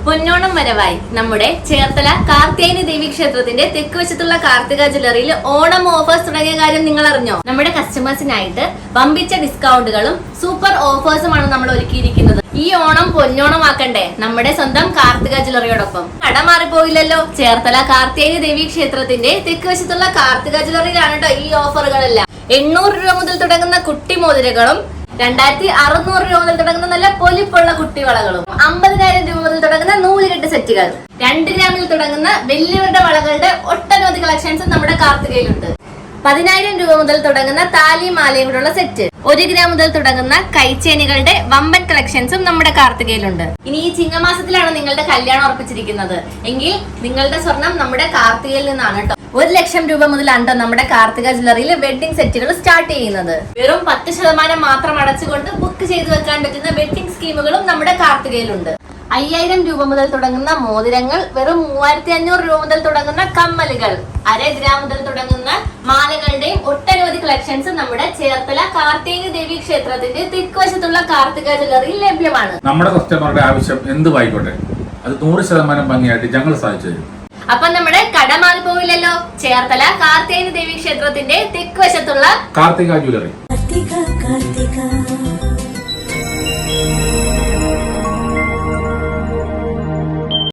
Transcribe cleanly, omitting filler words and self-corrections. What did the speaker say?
പൊന്നോണം വരവായി നമ്മുടെ ചേർത്തല കാർത്യായനി ദേവി ക്ഷേത്രത്തിന്റെ തെക്ക് വശത്തുള്ള കാർത്തിക ജ്വല്ലറിയിൽ ഓണം ഓഫേഴ്സ് തുടങ്ങിയ കാര്യം നിങ്ങൾ അറിഞ്ഞോ? നമ്മുടെ കസ്റ്റമേഴ്സിനായിട്ട് വമ്പിച്ച ഡിസ്കൗണ്ടുകളും സൂപ്പർ ഓഫേഴ്സുമാണ് നമ്മൾ ഒരുക്കിയിരിക്കുന്നത്. ഈ ഓണം പൊന്നോണമാക്കണ്ടേ നമ്മുടെ സ്വന്തം കാർത്തിക ജ്വല്ലറിയോടൊപ്പം. കട മാറിപ്പോയില്ലല്ലോ. ചേർത്തല കാർത്യായനി ദേവി ക്ഷേത്രത്തിന്റെ തെക്ക് വശത്തുള്ള കാർത്തിക ജ്വല്ലറിയിലാണ് കേട്ടോ ഈ ഓഫറുകളെല്ലാം. 800 രൂപ മുതൽ തുടങ്ങുന്ന കുട്ടി മോതിരകളും 2600 രൂപ മുതൽ തുടങ്ങുന്ന നല്ല പൊലിപ്പുള്ള കുട്ടിവളകളും 50,000 രൂപ മുതൽ തുടങ്ങുന്ന നൂലുകെട്ട് സെറ്റുകൾ 2 ഗ്രാമിൽ തുടങ്ങുന്ന വലിയവരുടെ വളകളുടെ ഒട്ടനവധി കളക്ഷൻസ് നമ്മുടെ കാർത്തികയിലുണ്ട്. 10,000 രൂപ മുതൽ തുടങ്ങുന്ന താലിയും മാലയും കൂടെയുള്ള സെറ്റ്, 1 ഗ്രാം മുതൽ തുടങ്ങുന്ന കൈച്ചേനികളുടെ വമ്പൻ കളക്ഷൻസും നമ്മുടെ കാർത്തികയിലുണ്ട്. ഇനി ഈ ചിങ്ങമാസത്തിലാണ് നിങ്ങളുടെ കല്യാണം ഉറപ്പിച്ചിരിക്കുന്നത് എങ്കിൽ നിങ്ങളുടെ സ്വർണം നമ്മുടെ കാർത്തികയിൽ നിന്നാണ് കേട്ടോ. 1 ലക്ഷം രൂപ മുതലാണ് നമ്മുടെ കാർത്തിക ജ്വല്ലറിയിൽ വെഡിങ് സെറ്റുകൾ സ്റ്റാർട്ട് ചെയ്യുന്നത്. വെറും 10% മാത്രം അടച്ചുകൊണ്ട് ബുക്ക് ചെയ്ത് വെക്കാൻ പറ്റുന്ന വെഡിങ് സ്കീമുകളും നമ്മുടെ കാർത്തികയിലുണ്ട്. 5,000 രൂപ മുതൽ തുടങ്ങുന്ന മോതിരങ്ങൾ, വെറും 3,500 രൂപ മുതൽ തുടങ്ങുന്ന കമ്മലുകൾ, 1/2 ഗ്രാം മുതൽ തുടങ്ങുന്ന മാലകളുടെയും ഒട്ടനവധി കളക്ഷൻസ് നമ്മുടെ ചേർത്തല കാർത്യായനി ദേവി ക്ഷേത്രത്തിന്റെ തെക്കുവശത്തുള്ള കാർത്തിക ജ്വല്ലറിയിൽ ലഭ്യമാണ്. നമ്മുടെ കസ്റ്റമറുടെ ആവശ്യം എന്തുമായിക്കോട്ടെ അത് 100% ഭംഗിയായിട്ട് ഞങ്ങൾ സാധിച്ചു തരും. അപ്പൊ നമ്മുടെ കട മാറി പോവില്ലല്ലോ. ചേർത്തല കാർത്യായനി ദേവി ക്ഷേത്രത്തിന്റെ തെക്കുവശത്തുള്ള കാർത്തിക ജ്വല്ലറി.